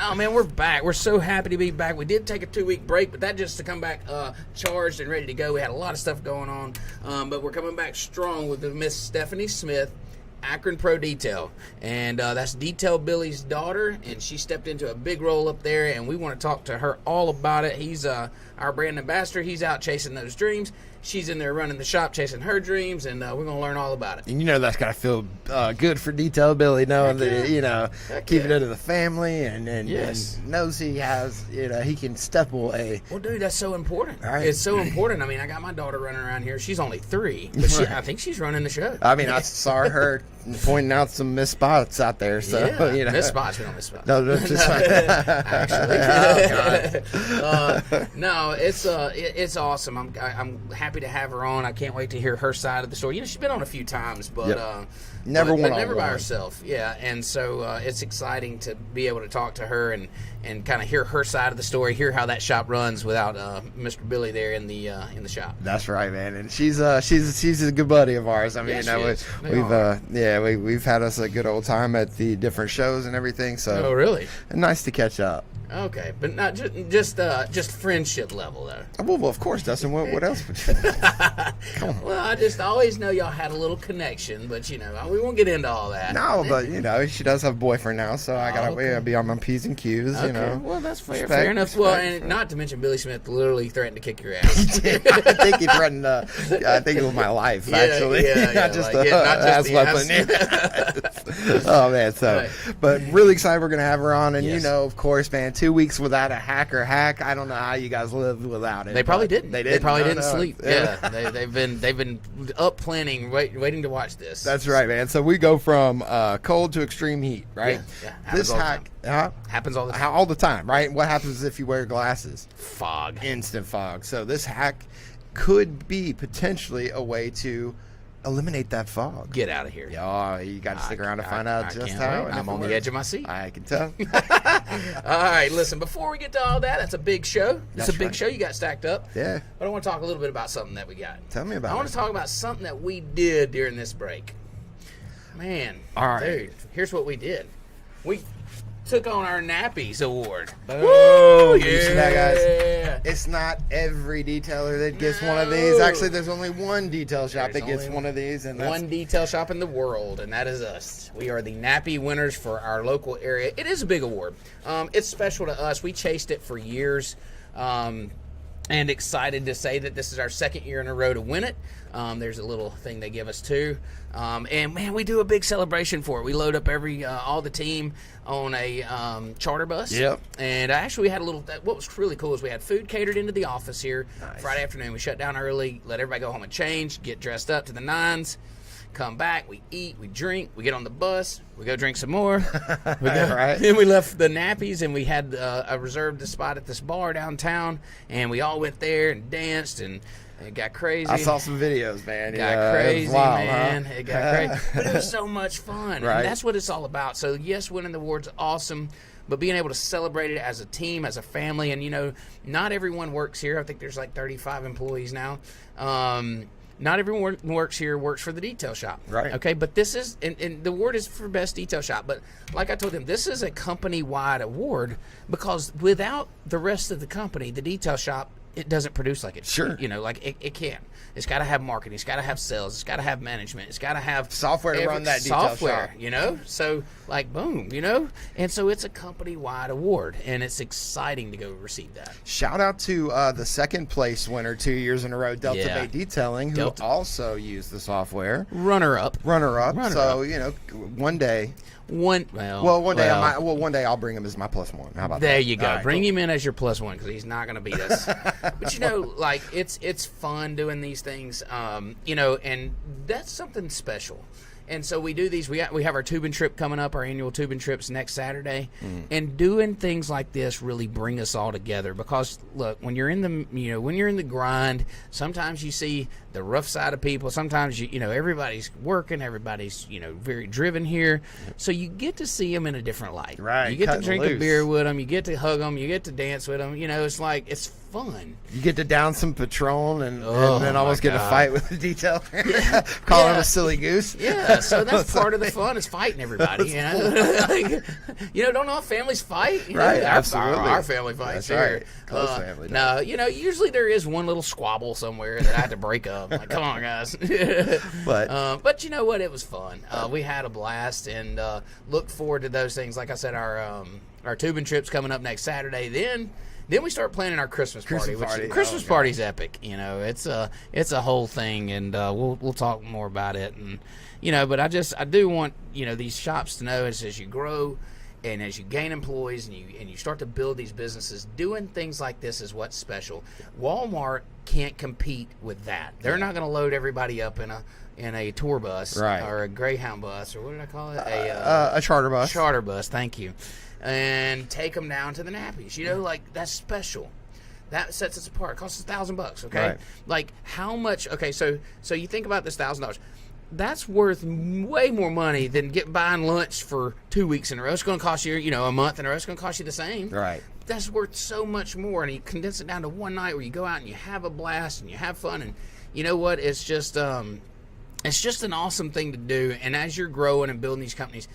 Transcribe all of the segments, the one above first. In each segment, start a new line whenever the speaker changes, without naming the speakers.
Oh, man, we're back. We're so happy to be back. We did take a 2-week break, but that just to come back charged and ready to go. We had a lot of stuff going on, but we're coming back strong with Miss Stefani Smith, Akron Pro Detail, and that's Detail Billy's daughter, and she stepped into a big role up there, and we want to talk to her all about it. He's our brand ambassador. He's out chasing those dreams. She's in there running the shop, chasing her dreams, and we're going to learn all about it.
And that's got to feel good for Detail Billy, knowing that, keeping it to the family and knows he has, he can step away.
Well, dude, that's so important.
Right.
It's so important. I mean, I got my daughter running around here. She's only 3, but I think she's running the show.
I mean, I saw her pointing out some missed spots out there. So,
missed spots. We don't miss spots.
No, just
actually. No, it's awesome. I'm happy to have her on. I can't wait to hear her side of the story. She's been on a few times, but
never
by herself. Yeah, and so it's exciting to be able to talk to her and kind of hear her side of the story, hear how that shop runs without Mr. Billy there in the shop.
That's right, man. And she's a good buddy of ours. I mean, we've had us a good old time at the different shows and everything. So,
oh, really?
Nice to catch up.
Okay, but not just friendship level though.
Well, of course, Dustin. What else would you? Come on.
Well, I always know y'all had a little connection, but we won't get into all that.
No, but she does have a boyfriend now, so I gotta be on my P's and Q's.
Okay. Well, that's fair. Fair enough. Well, and not to mention Billy Smith literally threatened to kick your ass.
I think he threatened. I think it was my life actually.
Not just the ass weapon.
Oh man, so
right.
But really excited we're gonna have her on, and
yes.
Of course, man, 2 weeks without a hack. I don't know how you guys lived without it.
They probably didn't. They probably didn't sleep.
Yeah,
they've been up planning, waiting to watch this.
That's right, man. So we go from cold to extreme heat, right?
Yeah.
This hack
happens all the time.
All the time, right? What happens if you wear glasses?
Fog.
Instant fog. So this hack could be potentially a way to eliminate that fog.
Get out of here.
Yeah, you got to stick around to find out just how.
I'm on the edge of my seat.
I can tell.
All right, listen, before we get to all that, that's a big show. It's a big show you got stacked up.
Yeah.
But I want to talk a little bit about something that we got.
Tell me about it.
I want to talk about something that we did during this break. Man.
All right.
Dude, here's what we did. We took on our Nappies Award.
Woo!
Yeah.
You see that, guys? It's not every detailer that gets one of these. Actually, there's only one detail shop that gets one of these. And
one detail shop in the world, and that is us. We are the Nappy winners for our local area. It is a big award. It's special to us. We chased it for years. And excited to say that this is our 2nd year in a row to win it. There's a little thing they give us too. And man, we do a big celebration for it. We load up all the team on a charter bus.
Yep.
And actually we had what was really cool is we had food catered into the office here.
Nice.
Friday afternoon. We shut down early, let everybody go home and change, get dressed up to the nines. Come back, we eat, we drink, we get on the bus, we go drink some more.
Right.
Then we left the Nappies and we had a reserved spot at this bar downtown, and we all went there and danced and it got crazy.
I saw some videos, man.
It got crazy,
wild,
man.
Huh?
It got crazy. But it was so much fun.
Right.
And that's what it's all about. So, yes, winning the award's awesome, but being able to celebrate it as a team, as a family, and, not everyone works here. I think there's like 35 employees now. Not everyone works here, works for the detail shop.
Right.
Okay, but this is, and the award is for best detail shop, but like I told them, this is a company-wide award because without the rest of the company, the detail shop, it doesn't produce like it should.
Sure.
It can't. It's got to have marketing. It's got to have sales. It's got to have management. It's got to have
software to run that detail
software,
shop.
So, boom, And so it's a company-wide award, and it's exciting to go receive that.
Shout out to the 2nd place winner 2 years in a row, Delta Bay Detailing, who also used the software.
Runner-up.
So, one day. One day I'll bring him as my +1. How about that?
There you go.
Right,
Bring him in as your +1 because he's not going to beat us. But it's fun doing these things, and that's something special. And so we do these. We have our tubing trip coming up, our annual tubing trips next Saturday, and doing things like this really bring us all together. Because look, when you're in the grind, sometimes you see the rough side of people. Sometimes everybody's working, everybody's very driven here, so you get to see them in a different light.
Right.
You get to drink a beer with them, you get to hug them, you get to dance with them. It's fun.
You get to down some Patron and then almost get a fight with the detail. Call him a silly goose.
Yeah, so that's part of the fun is fighting everybody. You know, don't all families fight?
Right, absolutely.
Our family fights.
That's right. Close family.
No, usually there is one little squabble somewhere that I have to break up. Like, come on, guys. But you know what? It was fun. We had a blast and look forward to those things. Like I said, our tubing trip's coming up next Saturday. Then we start planning our Christmas party. Christmas party's epic. It's a whole thing, and we'll talk more about it. And but I do want these shops to know as you grow and as you gain employees and you start to build these businesses, doing things like this is what's special. Walmart can't compete with that. They're not going to load everybody up in a tour bus or a Greyhound bus or what did I call it?
A charter bus.
Charter bus. Thank you. And take them down to the nappies. That's special. That sets us apart. It costs us $1,000. Okay,
right.
Like how much? Okay, so you think about this $1,000. That's worth way more money than buying lunch for 2 weeks in a row. It's going to cost you, a month in a row. It's going to cost you the same.
Right.
That's worth so much more. And you condense it down to one night where you go out and you have a blast and you have fun. And you know what? It's just an awesome thing to do. And as you're growing and building these companies,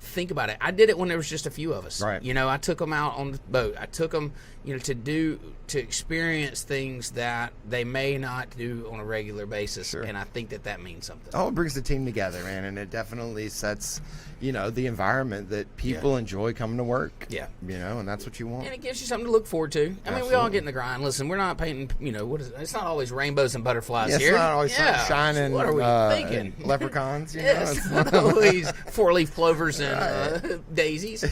think about it. I did it when there was just a few of us.
Right.
I took them out on the boat. I took them, to experience things that they may not do on a regular basis.
Sure.
And I think that means something.
Oh, it brings the team together, man, and it definitely sets, the environment that people enjoy coming to work.
Yeah.
And that's what you want.
And it gives you something to look forward to. I mean, we all get in the grind. Listen, we're not painting, what is it? It's not always rainbows and butterflies here.
It's not always shining.
What are we thinking?
Leprechauns,
It's not always four-leaf clovers and daisies.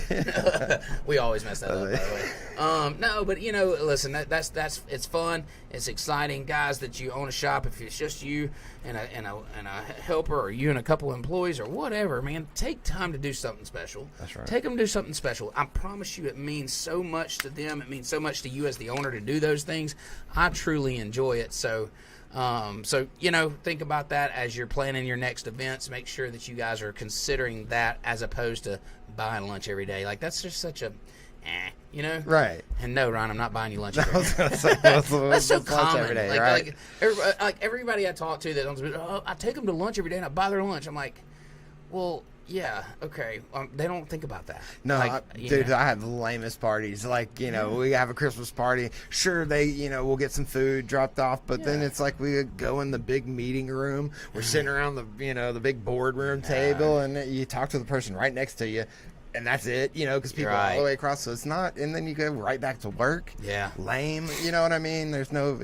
We always mess that up, by the way. No, but, listen, that's it's fun. It's exciting. Guys, that you own a shop, if it's just you and a helper or you and a couple of employees or whatever, man, take time to do something special.
That's right.
Take them to do something special. I promise you it means so much to them. It means so much to you as the owner to do those things. I truly enjoy it. So think about that as you're planning your next events. Make sure that you guys are considering that as opposed to buying lunch every day. Like, that's just such a
Right.
And no, Ron, I'm not buying you lunch every day.
That's
so common.
Every day,
like everybody I talk to that owns a business, I take them to lunch every day and I buy their lunch. I'm like, well, yeah, okay. They don't think about that.
No, I have the lamest parties. Like, we have a Christmas party. Sure, we'll get some food dropped off, but then it's like we go in the big meeting room. We're sitting around the big boardroom table, and you talk to the person right next to you. And that's it, because people are all the way across. So it's not, and then you go right back to work.
Yeah.
Lame, you know what I mean? There's no,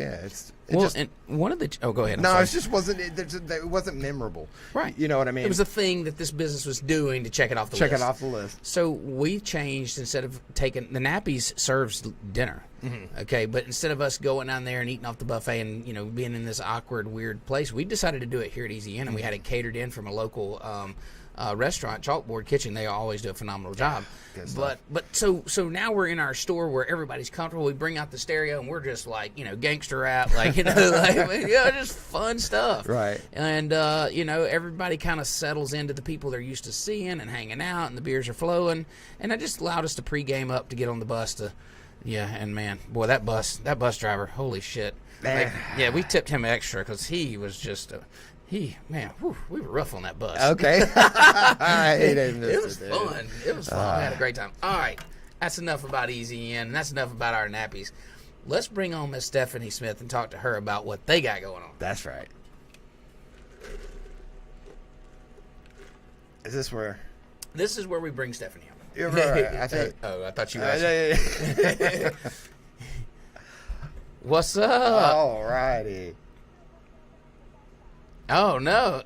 and one of the, go ahead.
It wasn't memorable.
Right.
You know what I mean?
It was a thing that this business was doing to check it off the list. So we changed, instead of taking, the Nappies serves dinner. Mm-hmm. Okay. But instead of us going down there and eating off the buffet and, being in this awkward, weird place, we decided to do it here at Easy Inn, and we had it catered in from a local, restaurant, Chalkboard Kitchen. They always do a phenomenal job. But so now we're in our store where everybody's comfortable. We bring out the stereo and we're just like, gangster rap, just fun stuff.
Right.
And everybody kind of settles into the people they're used to seeing and hanging out, and the beers are flowing. And that just allowed us to pregame up to get on the bus to, and man, boy, that bus driver, holy shit. We tipped him extra because he was just we were rough on that bus.
Okay.
It was fun. It was fun. We had a great time. All right. That's enough about Easy Inn, and that's enough about our nappies. Let's bring on Miss Stefani Smith and talk to her about what they got going on.
That's right. Is this where?
This is where we bring Stefani on.
You're right. I think.
I thought you were. What's up?
All righty.
Oh, no.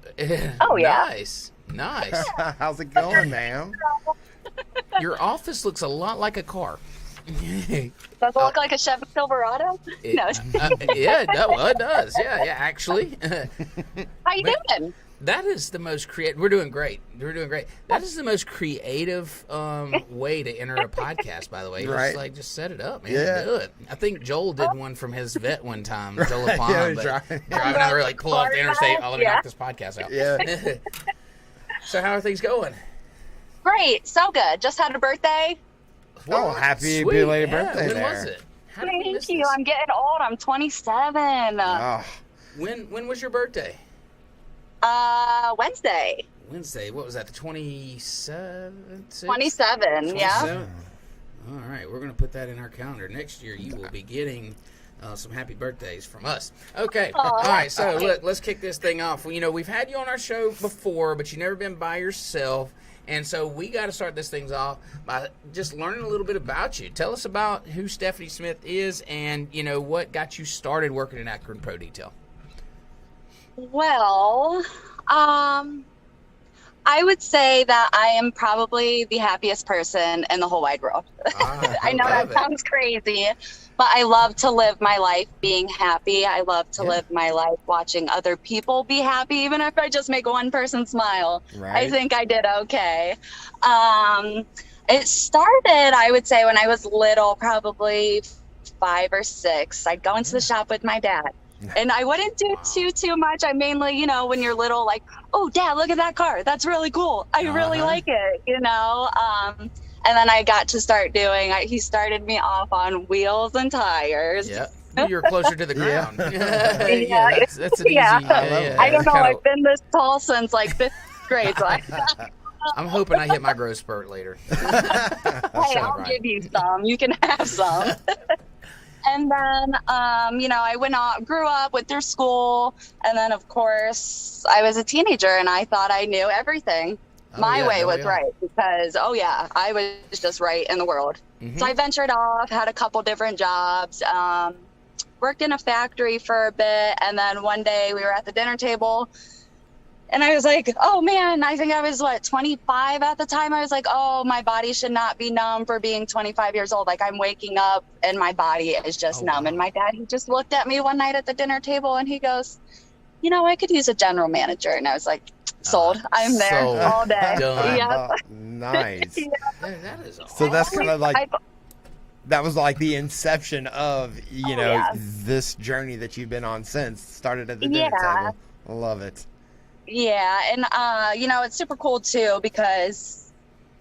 Oh, yeah.
Nice.
How's it going, ma'am?
Your office looks a lot like a car.
Does it look like a Chevy Silverado? No.
Yeah, it does. Yeah, actually.
How you doing?
That is the most creative. We're doing great. That is the most creative way to enter a podcast, by the way.
Right.
Just set it up, man.
Yeah.
Do it. I think Joel did one from his vet one time. Joel Lapon,
driving
down there, pull off the interstate. Let me knock this podcast out.
Yeah.
So how are things going?
Great. So good. Just had a birthday.
Oh, happy
Sweet.
belated birthday
When
there.
was it? How did we miss
Thank you.
this?
I'm getting old. I'm 27.
Oh,
When was your birthday?
Wednesday.
Wednesday. What was that? The 27th?
27. Yeah.
27th? All right, we're going to put that in our calendar. Next year, you will be getting some happy birthdays from us. Okay.
Aw.
All right, so look, let's kick this thing off. You know, we've had you on our show before, but you've never been by yourself. And so we got to start this thing off by just learning a little bit about you. Tell us about who Stefani Smith is and, you know, what got you started working in Akron Pro Detail.
Well, I would say that I am probably the happiest person in the whole wide world. I know that sounds crazy, but I love to live my life being happy. I love to live my life watching other people be happy, even if I just make one person smile.
Right.
I think I did okay. It started, I would say, when I was little, probably 5 or 6. I'd go into the shop with my dad. And I wouldn't do too much. I mainly, you know, when you're little, like, oh, Dad, look at that car. That's really cool. I really like it, you know. And then I got to start doing, he started me off on wheels and tires.
Yeah. You're closer to the ground.
Yeah,
that's an easy.
I don't know. I've been this tall since like 5th grade. So
I'm hoping I hit my growth spurt later.
hey, I'll give you some. You can have some. And then, you know, I grew up, went through school, and then, of course, I was a teenager, and I thought I knew everything. My way was right because, I was just right in the world. Mm-hmm. So I ventured off, had a couple different jobs, worked in a factory for a bit, and then one day we were at the dinner table, and I was like, oh, man, I think I was, 25 at the time. I was like, oh, my body should not be numb for being 25 years old. Like, I'm waking up, and my body is just numb. Wow. And my dad, he just looked at me one night at the dinner table, and he goes, you know, I could use a general manager. And I was like, sold. I'm there all day.
Done.
Yep.
Nice.
That is awesome.
So that's kind of like... That was like the inception of, you know, this journey that you've been on since. Started at the dinner table. I love it.
Yeah, and, you know, it's super cool, too, because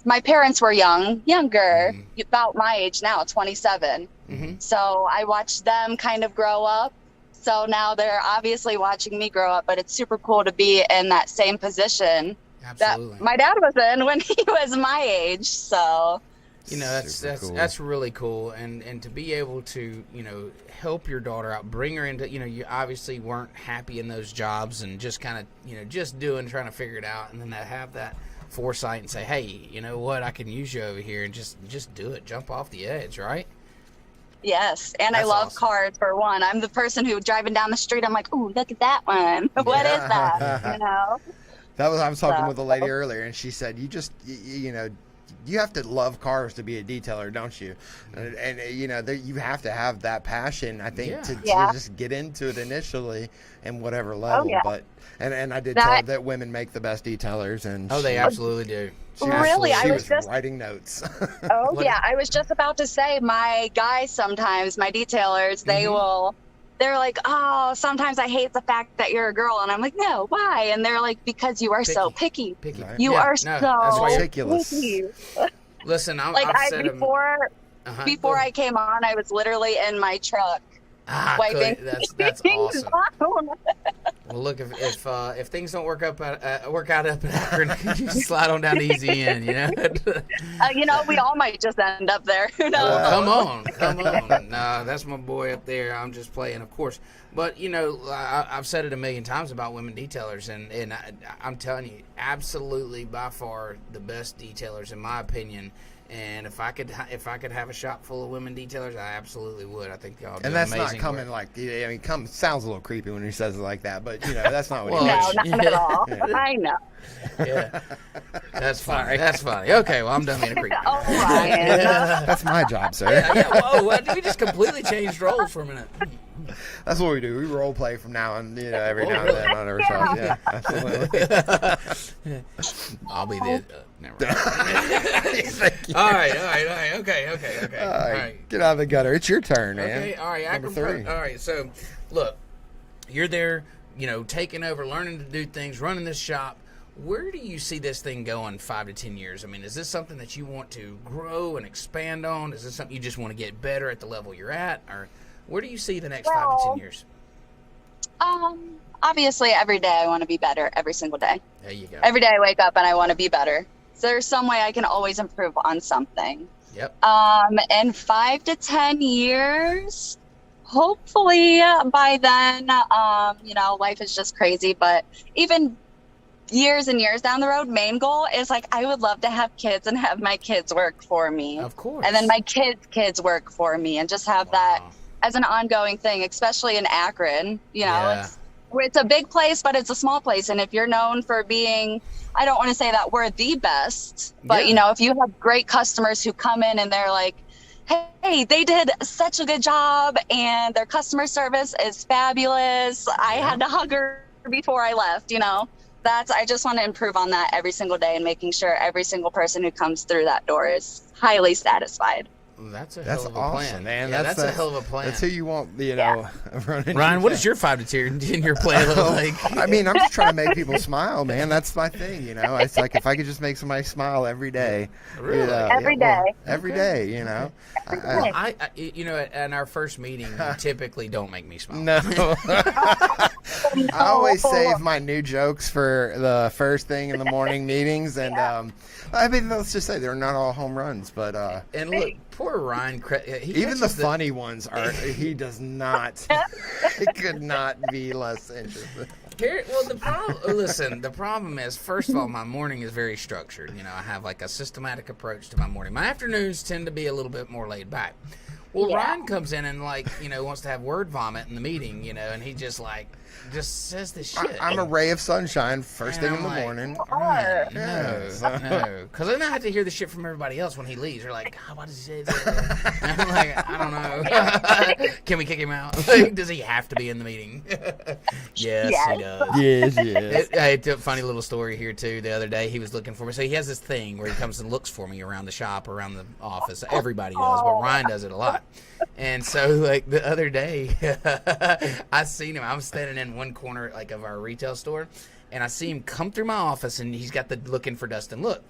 my parents were younger, about my age now, 27. Mm-hmm. So I watched them kind of grow up. So now they're obviously watching me grow up, but it's super cool to be in that same position that my dad was in when he was my age, so...
You know, that's really cool, and to be able to, you know, help your daughter out, bring her into, you know, you obviously weren't happy in those jobs and just kind of, you know, just trying to figure it out, and then to have that foresight and say, hey, you know what, I can use you over here and just do it, jump off the edge, right?
Yes, and I love cars for one. I'm the person who driving down the street, I'm like, ooh, look at that one. What is that? You know?
I was talking with a lady earlier, and she said, you know, you have to love cars to be a detailer, don't you? And you know, you have to have that passion, I think, to just get into it initially in whatever level. But and I did tell her that women make the best detailers, and
they absolutely do.
I was
just writing notes.
I was just about to say, my guys sometimes, my detailers, they're like, oh, sometimes I hate the fact that you're a girl. And I'm like, no, why? And they're like, because you are so picky.
Right.
You are so
ridiculous.
Picky.
Listen,
before I came on, I was literally in my truck wiping.
That's awesome. Well, look, if things don't work out up at Akron, you just slide on down to Easy Inn, you know.
You know, we all might just end up there. Who knows?
Come on. No, that's my boy up there. I'm just playing, of course. But you know, I've said it a million times about women detailers, and I'm telling you, absolutely by far the best detailers in my opinion. And if I could have a shop full of women detailers, I absolutely would. I think y'all do
and that's
amazing
not coming
work.
Sounds a little creepy when he says it like that, but you know that's not what he
means.
means.
No, not at all. I know.
Yeah, that's funny. That's funny. Okay, well I'm done being a creep.
Oh, Ryan.
That's my job, sir.
Yeah. Whoa, we just completely changed roles for a minute.
That's what we do. We role play from now on, you know, every now and then on our shows. Yeah, absolutely.
I'll be there. Never mind. All right. Okay.
All right. Get out of the gutter. It's your turn, man.
Okay, all right.
Number 3.
All right, so, look, you're there, you know, taking over, learning to do things, running this shop. Where do you see this thing going 5 to 10 years? I mean, is this something that you want to grow and expand on? Is this something you just want to get better at the level you're at? Or where do you see the next 5 to 10 years?
Obviously, every day I want to be better every single day.
There you go.
Every day I wake up and I want to be better. So there's some way I can always improve on something.
Yep.
In 5 to 10 years, hopefully by then, life is just crazy. But even years and years down the road, main goal is like, I would love to have kids and have my kids work for me.
Of course.
And then my kids work for me and just have that as an ongoing thing, especially in Akron. It's a big place, but it's a small place. And if you're known for being, I don't want to say that we're the best, but if you have great customers who come in and they're like, hey, they did such a good job and their customer service is fabulous. I had to hug her before I left, I just want to improve on that every single day and making sure every single person who comes through that door is highly satisfied.
That's a hell of a plan, man.
Yeah,
that's a hell of a plan.
That's who you want, running.
Ryan, what does your 5 to 10 year plan look like?
I mean, I'm just trying to make people smile, man. That's my thing, It's like if I could just make somebody smile every day.
Really? Every day.
Every day,
I in our first meeting, you typically don't make me smile.
No. I always save my new jokes for the first thing in the morning meetings, and let's just say they're not all home runs, but
and look, poor Ryan.
Even the funny ones are. He does not. He could not be less interested.
The problem is, first of all, my morning is very structured. I have like a systematic approach to my morning. My afternoons tend to be a little bit more laid back. Well, Ryan comes in and wants to have word vomit in the meeting, and he just says this shit.
I'm a ray of sunshine first thing in the morning.
No. Because then I have to hear the shit from everybody else when he leaves. They're like, why does he say that? And I'm like, I don't know. Can we kick him out? Does he have to be in the meeting? Yes, he does.
Yes.
I had a funny little story here, too. The other day, he was looking for me. So he has this thing where he comes and looks for me around the shop, around the office. Everybody does, but Ryan does it a lot. And so, the other day, I seen him. I was standing in one corner, of our retail store, and I see him come through my office, and he's got the looking for Dustin look.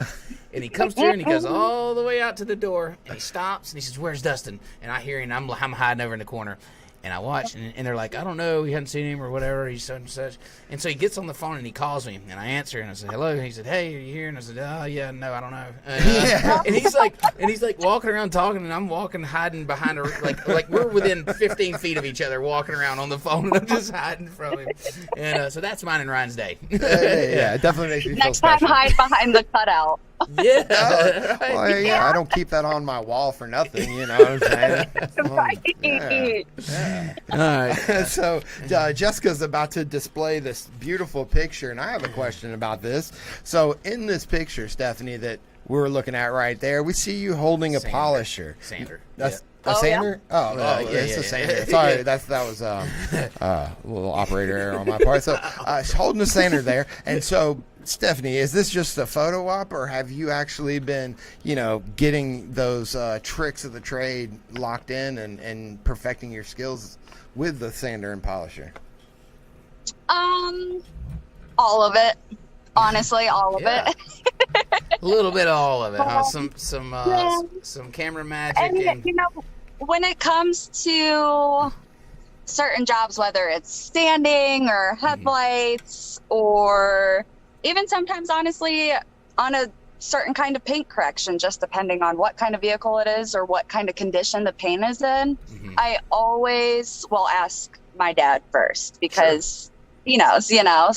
And he comes through, and he goes all the way out to the door, and he stops, and he says, "Where's Dustin?" And I hear him, I'm hiding over in the corner. And I watch, and they're like, I don't know, we hadn't seen him or whatever, he's such and such. And so he gets on the phone, and he calls me, and I answer, and I said, hello. And he said, hey, are you here? And I said, oh, yeah, no, I don't know. And he's like walking around talking, and I'm hiding behind like we're within 15 feet of each other, walking around on the phone, and I'm just hiding from him. And so that's mine and Ryan's day.
Yeah, it definitely makes me feel
special. Next time, hide behind the cutout.
Yeah.
Well, I don't keep that on my wall for nothing, you know what I'm saying?
All right.
So Jessica's about to display this beautiful picture, and I have a question about this. So in this picture, Stefanie, that we're looking at right there, we see you holding a polisher.
Sander.
That's a sander? Yeah. It's a sander. Sorry, that was a little operator error on my part. So holding a sander there, and so Stefanie, is this just a photo op, or have you actually been, getting those tricks of the trade locked in and perfecting your skills with the sander and polisher?
All of it. Honestly, all of it.
A little bit of all of it, huh? Some camera magic.
And when it comes to certain jobs, whether it's standing or headlights or even sometimes, honestly, on a certain kind of paint correction, just depending on what kind of vehicle it is or what kind of condition the paint is in, I always will ask my dad first because he knows,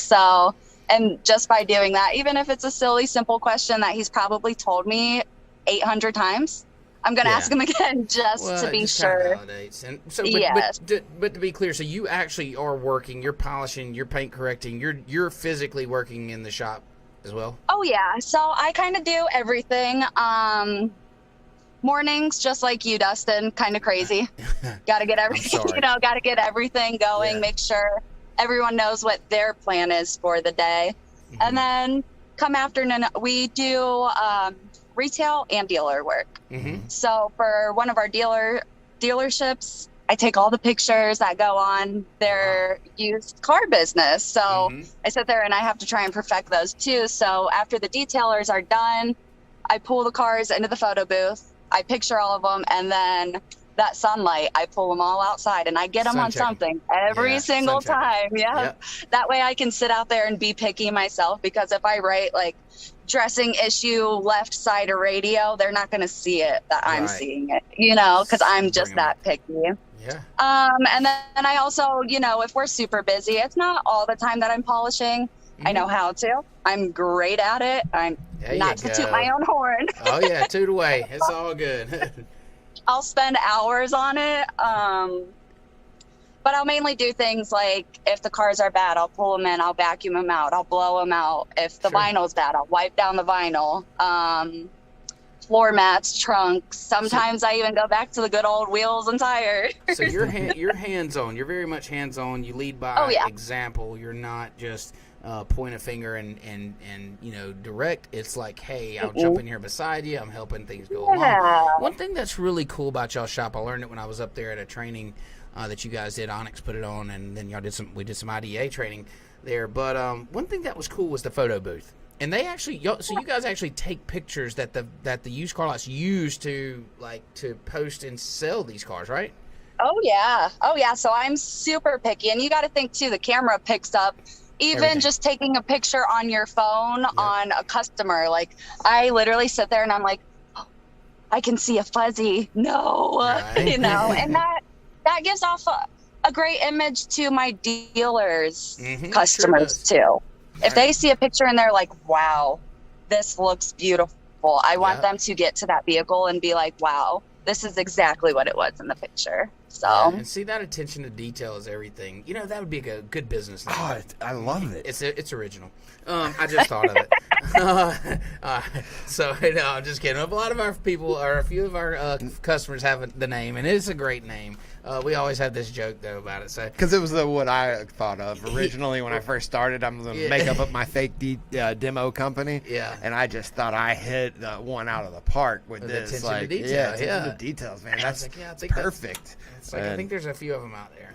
so, and just by doing that, even if it's a silly, simple question that he's probably told me 800 times, I'm going to ask him again just to be sure.
And so,
yes.
but to be clear, so you actually are working, you're polishing, you're paint correcting, you're physically working in the shop as well?
Oh, yeah. So I kind of do everything. Mornings, just like you, Dustin, kind of crazy. Got to get everything, got to get everything going, make sure everyone knows what their plan is for the day. And then come afternoon, we do retail and dealer work. So for one of our dealerships, I take all the pictures that go on their used car business. So I sit there and I have to try and perfect those too. So after the detailers are done, I pull the cars into the photo booth, I picture all of them, and then that sunlight, I pull them all outside and I get them on something every single time. That way I can sit out there and be picky myself, because if I write like dressing issue left side of radio, they're not going to see it that I'm seeing it, you know, because I'm just that picky. And then I also, you know, if we're super busy, it's not all the time that I'm polishing. I know how to. I'm great at it. I'm not to toot my own horn.
Oh yeah, toot away. It's all good.
I'll spend hours on it. But I'll mainly do things like if the cars are bad, I'll pull them in, I'll vacuum them out, I'll blow them out. If the vinyl's bad, I'll wipe down the vinyl. Floor mats, trunks. Sometimes I even go back to the good old wheels and tires.
So you're hands-on. You're very much hands-on. You lead by example. You're not just point a finger and you know, direct. It's like, hey, I'll jump in here beside you. I'm helping things go along. One thing that's really cool about y'all shop, I learned it when I was up there at a training that you guys did. Onyx put it on, and then we did some IDA training there. But one thing that was cool was the photo booth. And they actually, so you guys actually take pictures that the used car lots use to post and sell these cars, right?
Oh yeah. So I'm super picky, and you got to think too. The camera picks up even just taking a picture on your phone on a customer. Like I literally sit there and I'm like, oh, I can see a fuzzy. No, you know, and that gives off a great image to my dealers, customers too. If they see a picture and they're like, wow, this looks beautiful, I want them to get to that vehicle and be like, wow, this is exactly what it was in the picture. So
and see, that attention to detail is everything. You know, that would be a good business name.
Oh, I love it.
It's original. I just thought of it. So no, I'm just kidding. A lot of our people, or a few of our customers, have the name, and it's a great name. We always had this joke though about it. So
because it was what I thought of originally when I first started. I'm gonna make up my fake demo company. And I just thought I hit one out of the park with this.
Attention to detail.
Attention to details, man. That's perfect.
It's like, I think there's a few of them out there.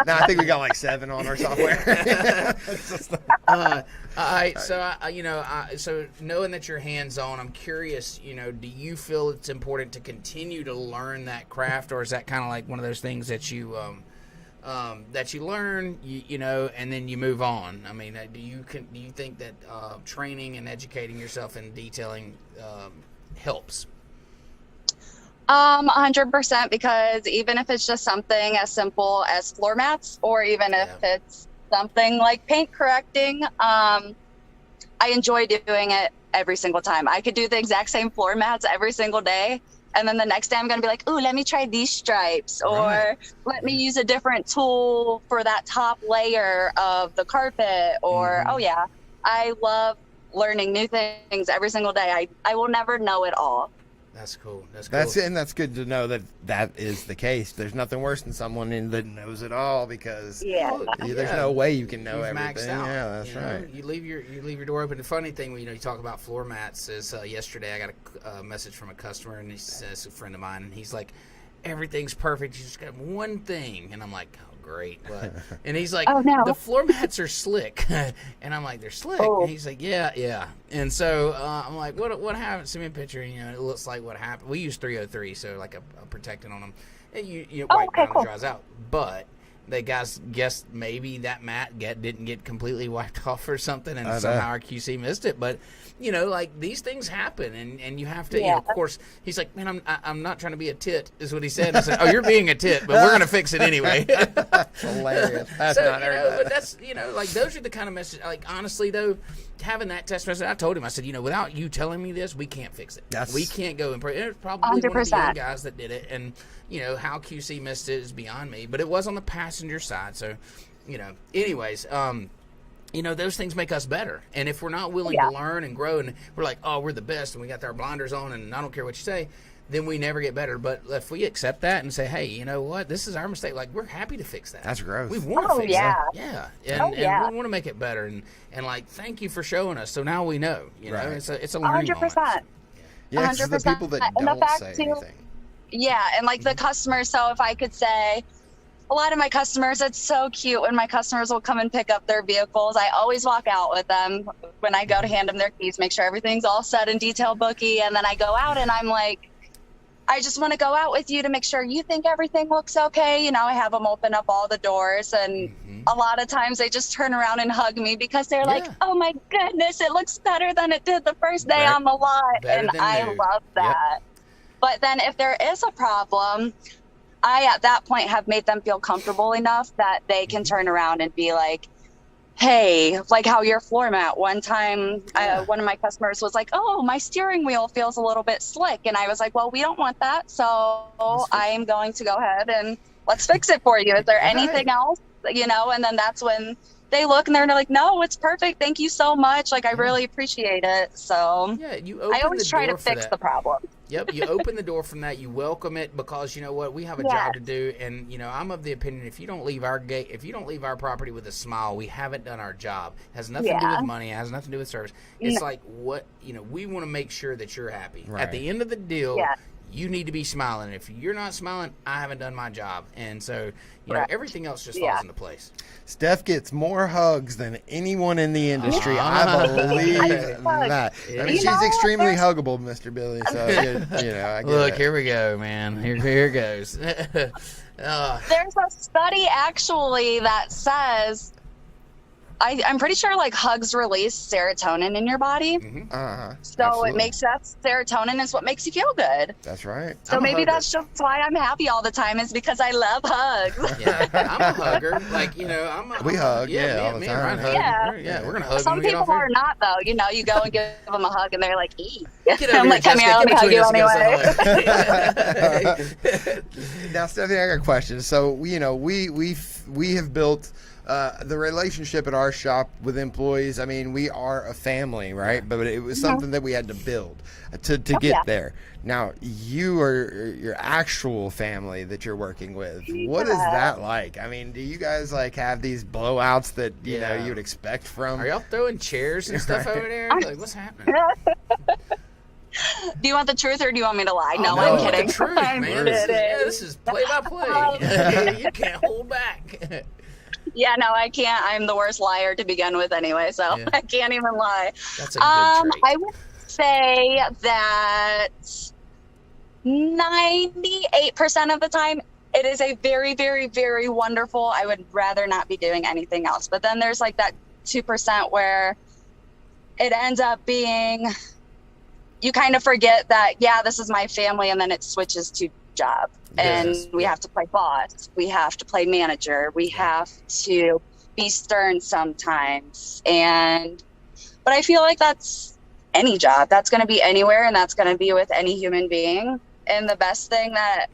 No, I think we got like 7 on our software.
All right, so so knowing that you're hands-on, I'm curious. You know, do you feel it's important to continue to learn that craft, or is that kind of like one of those things that you learn, you know, and then you move on? I mean, do you think that training and educating yourself in detailing helps?
100%, because even if it's just something as simple as floor mats, or even if it's something like paint correcting, I enjoy doing it every single time. I could do the exact same floor mats every single day, and then the next day I'm going to be like, ooh, let me try these stripes, or let me use a different tool for that top layer of the carpet, or I love learning new things every single day. I will never know it all.
That's cool.
That's good to know that is the case. There's nothing worse than someone that knows it all, because there's no way you can know everything. Yeah, that's right.
You leave your door open. The funny thing, you talk about floor mats is yesterday I got a message from a customer, and he says, a friend of mine, and he's like, everything's perfect. You just got one thing, and I'm like, oh, great. What? And he's like,
oh, no.
The floor mats are slick, and I'm like, they're slick.
Oh.
And he's like, yeah. And so I'm like, what happened? Send me a picture. And, it looks like what happened. We use 303, so like a protectant on them. And you wipe down and dries out, but they guess maybe that mat didn't get completely wiped off or something, and somehow our QC missed it. But like these things happen, and you have to. Of course, he's like, man, I'm not trying to be a tit, is what he said. I said, oh, you're being a tit, but we're gonna fix it anyway.
That's hilarious. That's not
but that's like those are the kind of messages. Like honestly though, having that test message, I told him, I said, without you telling me this, we can't fix it. We can't go and it's probably 100%. One of the young guys that did it, and how QC missed it is beyond me, but it was on the passenger side. So, anyways, those things make us better. And if we're not willing to learn and grow, and we're like, oh, we're the best, and we got our blinders on, and I don't care what you say, then we never get better. But if we accept that and say, hey, you know what, this is our mistake, like, we're happy to fix that.
That's growth.
We want to fix that. Yeah. And we want to make it better. And like, thank you for showing us. So now we know, it's a learning
100%.
moment.
Yeah, 100%. The people that don't say anything.
Yeah, and like the customers, so if I could say, a lot of my customers, it's so cute when my customers will come and pick up their vehicles. I always walk out with them when I go to hand them their keys, make sure everything's all set in detail Bookie, and then I go out and I'm like, I just want to go out with you to make sure you think everything looks okay. You know, I have them open up all the doors, and a lot of times they just turn around and hug me because they're like, oh my goodness, it looks better than it did the first day on the lot. And I love that. But then if there is a problem, I, at that point, have made them feel comfortable enough that they can turn around and be like, hey, like how your floor mat. One time, one of my customers was like, oh, my steering wheel feels a little bit slick. And I was like, well, we don't want that. So I am going to go ahead and let's fix it for you. Is there anything else? You know, and then that's when they look and they're like, no, it's perfect. Thank you so much. Like, I really appreciate it. So I always try to fix the problem.
Yep, you open the door from that. You welcome it because you know what, we have a job to do, and you know I'm of the opinion if you don't leave our gate, if you don't leave our property with a smile, we haven't done our job. It has nothing to do with money. It has nothing to do with service. It's like what we want to make sure that you're happy. Right. At the end of the deal, you need to be smiling. If you're not smiling, I haven't done my job, and so you know everything else just falls into place.
Steph gets more hugs than anyone in the industry. I believe that. I mean, she's extremely huggable, Mr. Billy. So you know, I get
look, here we go, man. Here goes.
There's a study actually that says, I'm pretty sure like hugs release serotonin in your body. So it makes that serotonin is what makes you feel good.
That's right.
So maybe that's just why I'm happy all the time, is because I love hugs.
Yeah, I'm a hugger. Like, you know,
we hug. All the time.
We're going to hug.
Some people are not, though. You know, you go and give them a hug and they're like, eee.
I'm
like, come here, let me hug you anyway.
Now, Stephanie, I got a question. So, you know, we have built the relationship at our shop with employees. I mean, we are a family, right? But it was something that we had to build to get there. Now, you are your actual family that you're working with. What is that like? I mean, do you guys like have these blowouts that you know you would expect from?
Are y'all throwing chairs and stuff over there? Like, what's happening?
Do you want the truth or do you want me to lie? No, I'm kidding.
The truth, man. This is play by play. You can't hold back.
Yeah, no, I can't. I'm the worst liar to begin with anyway, so I can't even lie.
That's a good trait.
I would say that 98% of the time, it is a very, very, very wonderful, I would rather not be doing anything else. But then there's like that 2% where it ends up being, you kind of forget that, this is my family, and then it switches to job. And we have to play boss. We have to play manager. We have to be stern sometimes. But I feel like that's any job. That's going to be anywhere, and that's going to be with any human being. And the best thing that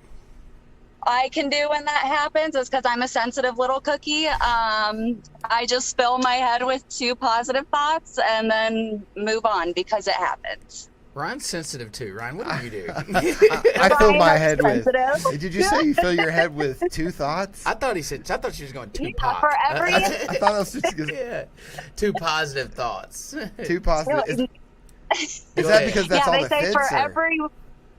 I can do when that happens is, because I'm a sensitive little cookie, I just fill my head with 2 positive thoughts and then move on because it happens.
Ryan's sensitive too. Ryan, what do you do?
I fill my head with. Did you say you fill your head with 2 thoughts?
I thought she was going 2 pot.
For every.
I thought it was just
2 positive thoughts.
2 positive. Is that because that's all that fits?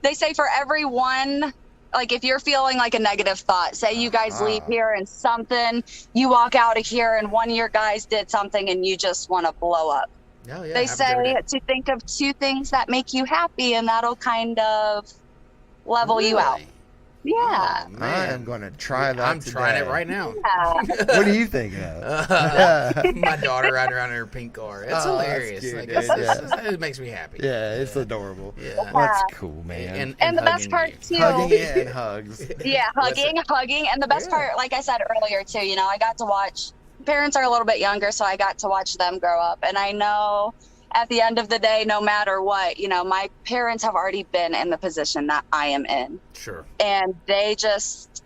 They say for every one. Like if you're feeling like a negative thought, say you guys leave here and something, you walk out of here and one of your guys did something and you just want to blow up. They say to think of 2 things that make you happy, and that'll kind of level you out. Yeah.
Oh, I am going to try that.
I'm trying it right now.
Yeah.
What do you think of?
My daughter riding around in her pink car. It's hilarious. Like, it makes me happy.
Yeah, it's adorable.
Yeah.
That's cool, man.
And the best part, too.
Hugging and hugs.
Yeah, hugging. And the best part, like I said earlier, too, you know, I got to watch. Parents are a little bit younger, so I got to watch them grow up. And I know at the end of the day, no matter what, you know, my parents have already been in the position that I am in.
Sure.
And they just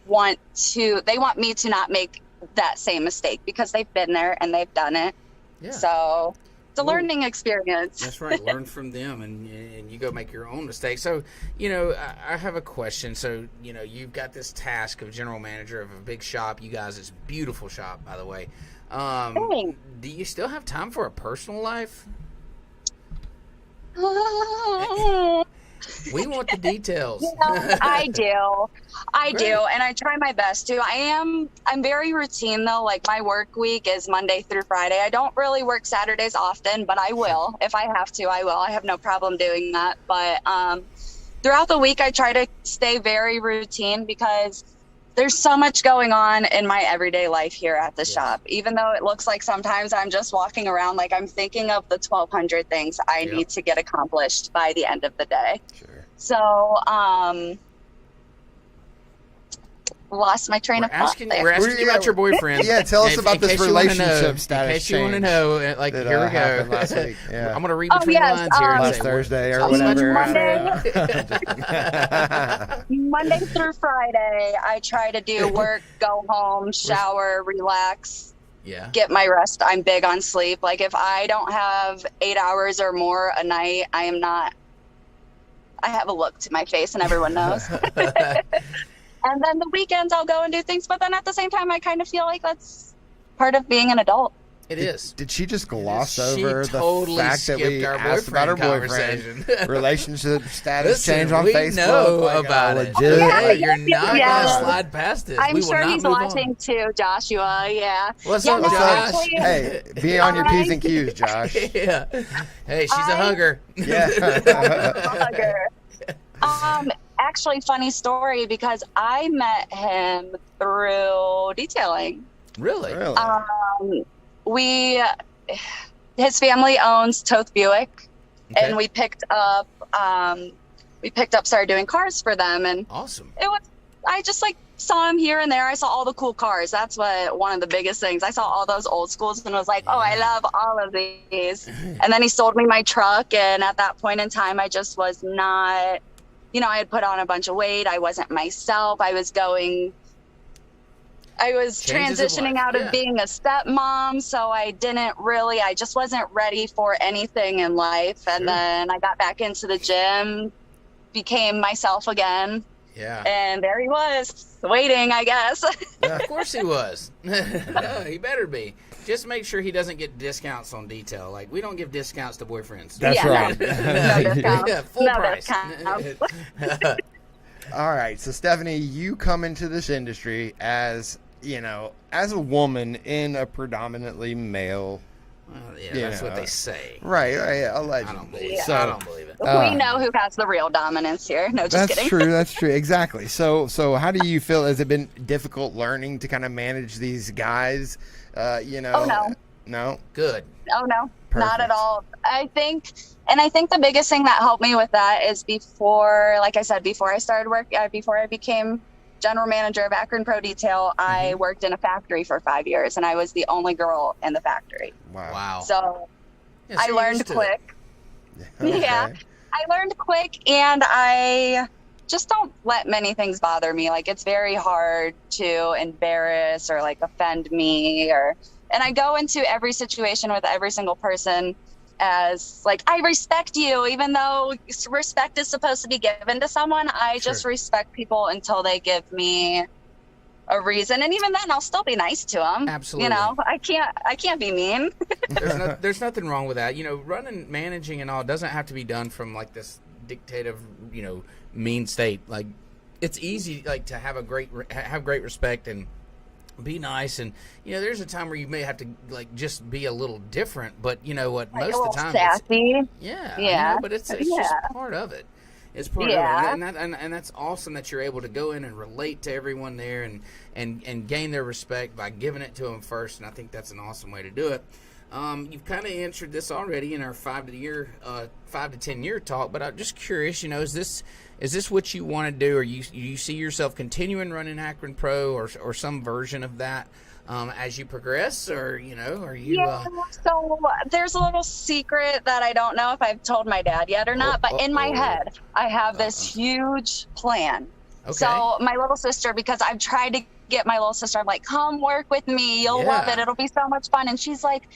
want me to not make that same mistake because they've been there and they've done it. Yeah. So it's a learning experience.
That's right. Learn from them and you go make your own mistakes. So, you know, I have a question. So, you know, you've got this task of general manager of a big shop. You guys, it's a beautiful shop, by the way. Do you still have time for a personal life? We want the details.
I do,
Great.
and I try my best to. I'm very routine though. Like my work week is Monday through Friday. I don't really work Saturdays often, but I will if I have to. I will. I have no problem doing that. But throughout the week, I try to stay very routine because there's so much going on in my everyday life here at the shop. Even though it looks like sometimes I'm just walking around, like I'm thinking of the 1,200 things I need to get accomplished by the end of the day.
Sure.
So, lost my train of thought there.
We're asking you about your boyfriend.
Yeah, tell us about this relationship status.
In case you want to know, like, here we go.
Last week. Yeah.
I'm going to read between the lines here.
Last Thursday or whatever.
Monday through Friday, I try to do work, go home, shower, relax, get my rest. I'm big on sleep. Like, if I don't have 8 hours or more a night, I have a look to my face and everyone knows. And then the weekends I'll go and do things, but then at the same time I kind of feel like that's part of being an adult.
It is. Did she just gloss
She
over
totally
the fact that we
our
asked about her
boyfriend
boyfriend? Relationship status
Listen,
change on
we
Facebook.
know about it. Hey, you're not going to slide past it.
I'm
we will
sure
not
he's
move
watching
on.
too, Joshua. Yeah.
What's up, Josh?
Actually,
Hey, be on your P's and Q's, Josh.
Yeah. Hey, she's a hugger.
Yeah.
a hugger. Actually, funny story because I met him through detailing.
Really?
His family owns Toth Buick, and we picked up, started doing cars for them, and
awesome.
I just like saw him here and there. I saw all the cool cars. That's one of the biggest things. I saw all those old schools and was like, oh, I love all of these. And then he sold me my truck, and at that point in time, I just was not. I had put on a bunch of weight. I wasn't myself. I was transitioning out of being a stepmom. So I just wasn't ready for anything in life. And then I got back into the gym, became myself again.
Yeah.
And there he was, waiting, I guess.
Yeah, of course he was. No, he better be. Just make sure he doesn't get discounts on detail. Like, we don't give discounts to boyfriends.
That's right.
No discounts.
Yeah, full price.
All right. So, Stephanie, you come into this industry as a woman in a predominantly male.
Well, that's what they say.
Right. Allegedly.
I don't believe it. I don't believe it.
We know who has the real dominance here. No, just kidding.
That's true. Exactly. So how do you feel? Has it been difficult learning to kind of manage these guys?
Oh, no.
No?
Good. Oh, no.
Perfect.
Not at all. I think the biggest thing that helped me with that is before I started work, before I became General Manager of Akron Pro Detail, I worked in a factory for 5 years, and I was the only girl in the factory.
Wow.
So I learned quick.
Okay.
Yeah. I learned quick, and I just don't let many things bother me. Like, it's very hard to embarrass or like offend me, and I go into every situation with every single person as like, I respect you, even though respect is supposed to be given to someone. I just respect people until they give me a reason, and even then I'll still be nice to them.
Absolutely.
I can't be mean.
There's nothing wrong with that. Running, managing and all doesn't have to be done from like this dictative, mean state. Like, it's easy like to have great respect and be nice, and there's a time where you may have to like just be a little different, but what,
like
most of the time
sassy.
but it's just part of it. It's part of it, and that's awesome that you're able to go in and relate to everyone there and gain their respect by giving it to them first, and I think that's an awesome way to do it. You've kind of answered this already in our 5 to 10 year talk, but I'm just curious, is this what you want to do, or you see yourself continuing running Akron Pro or some version of that as you progress, or are you?
So there's a little secret that I don't know if I've told my dad yet or not, but in my head I have this huge plan.
Okay.
So my little sister, because I've tried to get my little sister, I'm like, come work with me, you'll love it, it'll be so much fun, and she's like,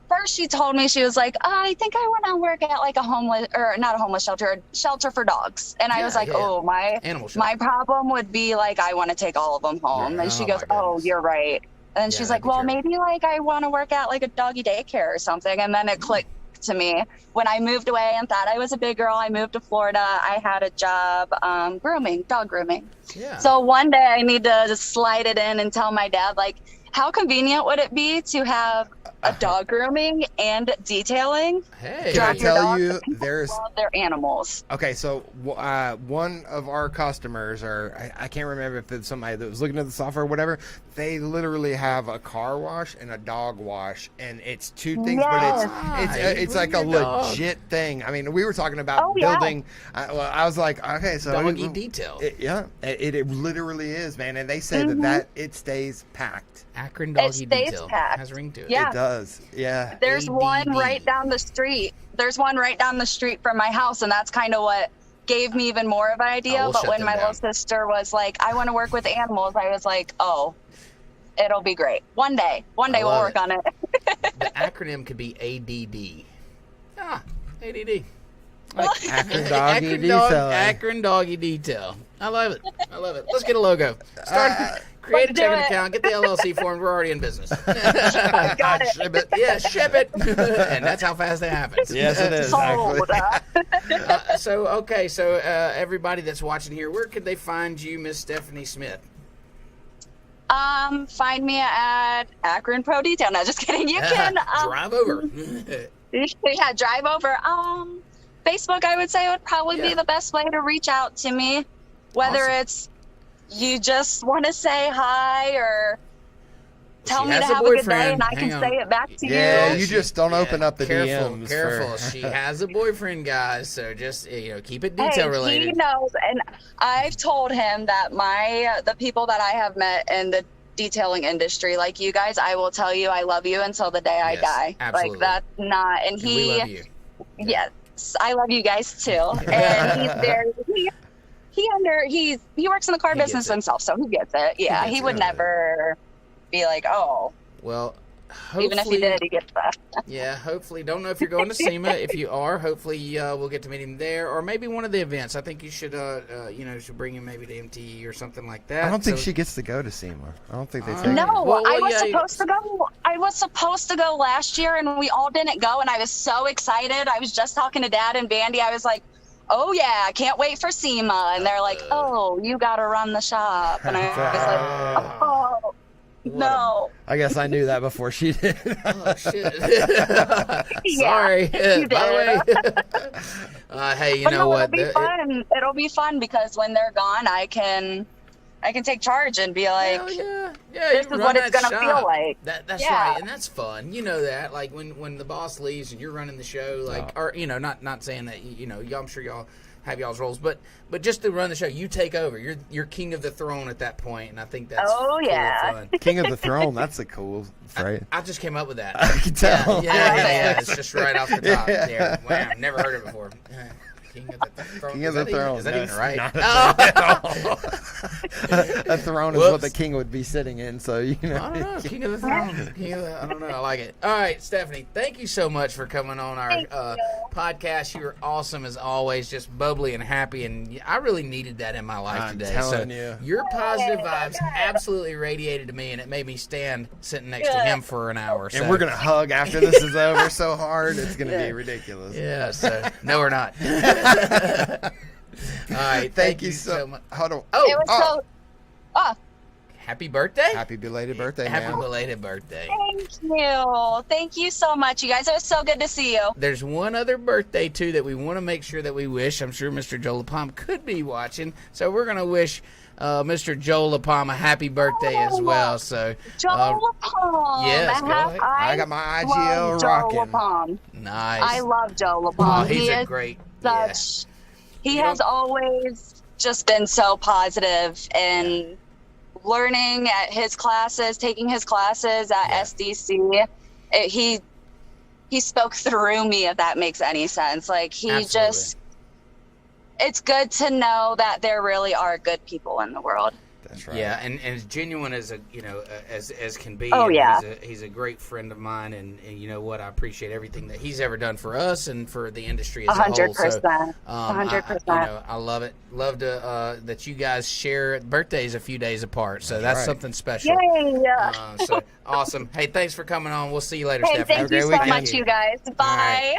first she told me, she was like, I think I want to work at like not a homeless shelter, a shelter for dogs. And I was like, my problem would be like, I want to take all of them home. And she goes, you're right. And she's like, well, maybe like I want to work at like a doggy daycare or something. And then it clicked to me. When I moved away and thought I was a big girl, I moved to Florida. I had a job dog grooming.
Yeah.
So one day I need to just slide it in and tell my dad, like, how convenient would it be to have a dog grooming and detailing?
Hey.
Can I
Drop your
tell
dog,
you,
people
there's
love their animals.
okay. So one of our customers, or I can't remember if it's somebody that was looking at the software or whatever. They literally have a car wash and a dog wash, and it's two things,
Yes.
but it's like a
Bring your dog.
legit thing. I mean, we were talking about
Oh, yeah.
building. I was like, okay, so
Doggy detail.
It literally is, man, and they say that it stays packed.
Akron Doggy
stays
Detail.
packed.
Has a ring to it.
Yeah.
It does, yeah.
There's one
ADD.
right down the street. There's one right down the street from my house, and that's kind of what gave me even more of an idea.
we'll
But
shut
when
them
my
down.
little sister was like, I want to work with animals, I was like, oh, it'll be great. One day we'll
love
work on it.
The acronym could be ADD. ADD. Like,
Akron Doggy Detail.
Akron Doggy Detail. I love it. Let's get a logo. Create a
Let's do
checking
it.
account. Get the LLC formed. We're already in business.
Got it.
Ship it.
Yeah, ship it. And that's how fast that happens.
Yes, it is.
Sold.
Actually.
So everybody that's watching here, where could they find you, Miss Stefani Smith?
Find me at Akron Pro Detail. No, just kidding. You can
drive over.
yeah, drive over. Facebook, I would say, would probably
Yeah.
be the best way to reach out to me. Whether
Awesome.
it's you just want to say hi or tell
She
me to
has a
have a good day
boyfriend.
and I can
Hang on.
say it back to
Yeah,
you.
you just don't open up the
careful,
DMs.
Careful,
for-
she has a boyfriend, guys. So just keep it
Hey,
detail
he
related.
knows, and I've told him that the people that I have met in the detailing industry, like you guys, I will tell you I love you until the day I
Yes,
die.
absolutely.
Like that's not, and
And we love you.
yes, I love you guys too. And he's very he works in the car
He gets
business
it.
himself, so he gets it. Yeah,
gets
he would
it.
never be like, oh,
Well, hopefully,
even if he did, he gets that.
Yeah, hopefully. Don't know if you're going to SEMA. If you are, hopefully we'll get to meet him there, or maybe one of the events. I think you should, should bring him maybe to MTE or something like that.
I don't think
So-
she gets to go to SEMA. I don't think they take
No,
her.
Well,
I was
yeah,
supposed to go. I was supposed to go last year, and we all didn't go. And I was so excited. I was just talking to Dad and Bandy. I was like, "Oh yeah, I can't wait for SEMA." And they're like, "Oh, you got to run the shop." And I was like, "Oh no."
I guess I knew that before she did.
Oh shit!
Yeah,
Sorry.
you
By the way, hey, you
But
know
no,
what?
it'll be fun. It'll be fun because when they're gone, I can take charge and be like,
Hell yeah,
this
you
is
run
what it's
that
gonna
shop.
feel like.
That's
Yeah.
right, and that's fun. You know that, like when the boss leaves and you're running the show, like, or not saying that y'all, I'm sure y'all have y'all's roles, but just to run the show, you take over. You're king of the throne at that point, and I think that's
Oh,
cool and
yeah.
fun.
King of the Throne. That's a cool phrase.
I just came up with that.
I can tell.
Yeah. It's just right off the top
Yeah.
there. Wow, I've never heard it before. King of the Throne.
King of the Throne.
Is that even
That's
right?
not
Oh.
A throne is
Whoops.
what the king would be sitting in, so
I don't know. King of the Throne. I don't know. I like it. All right, Stephanie, thank you so much for coming on our
Thank you.
podcast. You were awesome as always, just bubbly and happy, and I really needed that in my life
I'm
today.
telling
so
you.
your positive vibes absolutely radiated to me, and it made me stand sitting next to him for an hour.
And
so.
we're gonna hug after this is over so hard it's gonna be ridiculous.
Yeah, so no, we're not. All right,
Thank you so much. Hold on.
It was
Happy birthday!
Happy belated birthday,
Happy
man.
belated birthday!
Thank you so much, you guys. It was so good to see you.
There's one other birthday too that we want to make sure that we wish. I'm sure Mr. Joe LaPalm could be watching, so we're gonna wish Mr. Joe LaPalm a happy birthday as well. So
Joe LaPalm.
yes, go ahead.
I got my
love
IGL
Joe
rocking.
LaPalm.
nice.
I love Joe
Oh,
LaPalm.
he's
He
a
is
great.
such. He
You
has
don't-
always just been so positive and learning at his classes, taking his classes at
Yeah.
SDC. He spoke through me, if that makes any sense. Like he
Absolutely.
just, it's good to know that there really are good people in the world.
That's right.
Yeah, and as genuine as as can be.
Oh,
and
yeah.
He's a great friend of mine, and you know what? I appreciate everything that he's ever done for us and for the industry as a whole.
100%.
100%. I love it. Love to that you guys share birthdays a few days apart. So that's
right.
something special.
Yay!
So awesome. Hey, thanks for coming on. We'll see you later,
Hey,
Stephanie.
thank you so much, you guys. Bye.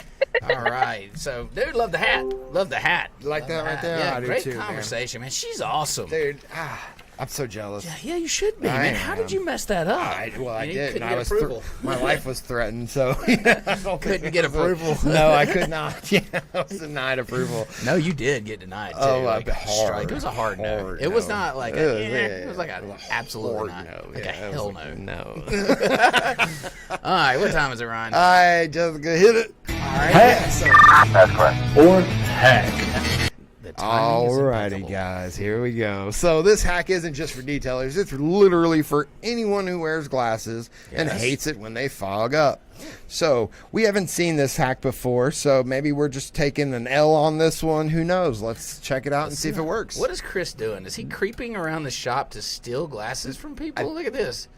All right. So, dude, love the hat. Love the hat.
You like that right there?
Yeah,
I do
great
too,
conversation, man. She's awesome.
Dude, I'm so jealous.
Yeah, you should be,
I
man. How did
am.
you mess that up?
I did.
Couldn't
I
get
was
approval.
my life was threatened, so I
Couldn't get approval.
No, I could not. Yeah, I was denied approval.
No, you did get denied too.
Oh,
like
hard.
strike. It was a hard no. It was not like it was like an absolute
hard
no.
no.
Like
Yeah,
a hell no.
No.
All right, what time is it, Ryan?
All right, Jessica, hit it.
All right.
That's correct. Or hack.
The timing is
Alrighty,
impeccable.
guys, here we go. So this hack isn't just for detailers; it's literally for anyone who wears glasses and
Yes.
hates it when they fog up. So we haven't seen this hack before, so maybe we're just taking an L on this one. Who knows? Let's check it out and see if it works.
What is Chris doing? Is he creeping around the shop to steal glasses from people? Look at this.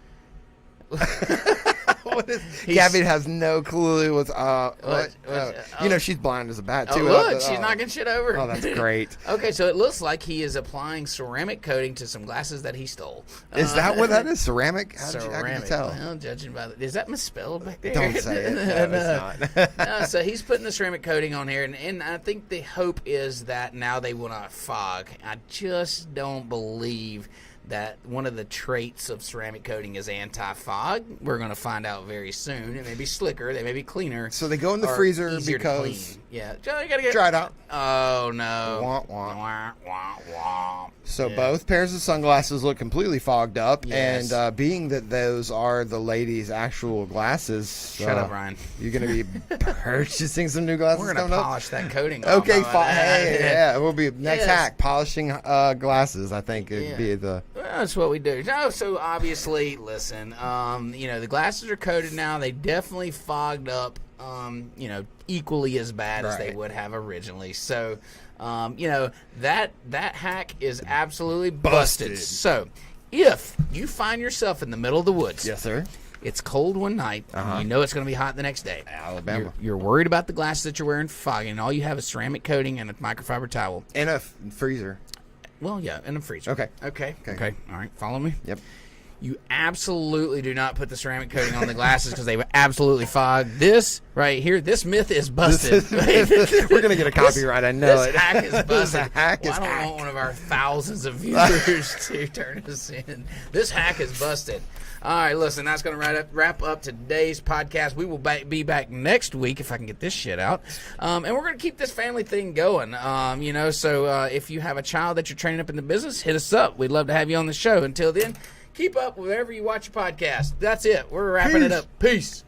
What is, Gabby has no clue what's you know, she's blind as a bat
Oh,
too.
look, she's knocking shit over.
Oh, that's great.
Okay, so it looks like he is applying ceramic coating to some glasses that he stole.
Is that what that is? Ceramic? How
Ceramic.
can you tell?
Well, judging by is that misspelled back there?
Don't say it. No, it's not.
No, so he's putting the ceramic coating on here, and I think the hope is that now they will not fog. I just don't believe that one of the traits of ceramic coating is anti-fog. We're going to find out very soon. It may be slicker. They may be cleaner.
So they go in the
or
freezer
easier to
because
clean. Yeah, Joe, you gotta get
dried out.
Oh no!
Wah, wah.
Wah, wah, wah.
So
Yeah.
both pairs of sunglasses look completely fogged up,
Yes.
and being that those are the lady's actual glasses,
Shut up, Ryan.
You're going to be purchasing some new glasses.
We're gonna
coming up?
polish that coating. off.
Okay,
How about
fine.
that?
Hey, yeah, we'll be next
Yes.
hack polishing glasses. I think it'd
Yeah.
be the.
Well, that's what we do. No, so obviously, listen, you know, the glasses are coated now. They definitely fogged up, you know, equally as bad as they
Right.
would have originally. So, you know, that hack is absolutely busted.
Busted.
So, if you find yourself in the middle of the woods,
Yes, sir.
it's cold one night, and you know it's going to be hot the next day.
Alabama.
You're worried about the glasses that you're wearing fogging, and all you have is ceramic coating and a microfiber towel.
And a freezer.
Well, yeah, in a freezer.
Okay.
Okay.
Okay.
All right. Follow me.
Yep.
You absolutely do not put the ceramic coating on the glasses because they absolutely fog. This right here, this myth is busted.
We're gonna get a copyright. I know
This
it.
hack is busted.
This hack
Well,
is
I don't
hack.
want one of our thousands of viewers to turn us in. This hack is busted. All right, listen, that's going to wrap up today's podcast. We will be back next week if I can get this shit out. And we're going to keep this family thing going. You know, so if you have a child that you're training up in the business, hit us up. We'd love to have you on the show. Until then, keep up wherever you watch your podcast. That's it. We're wrapping it up. Peace.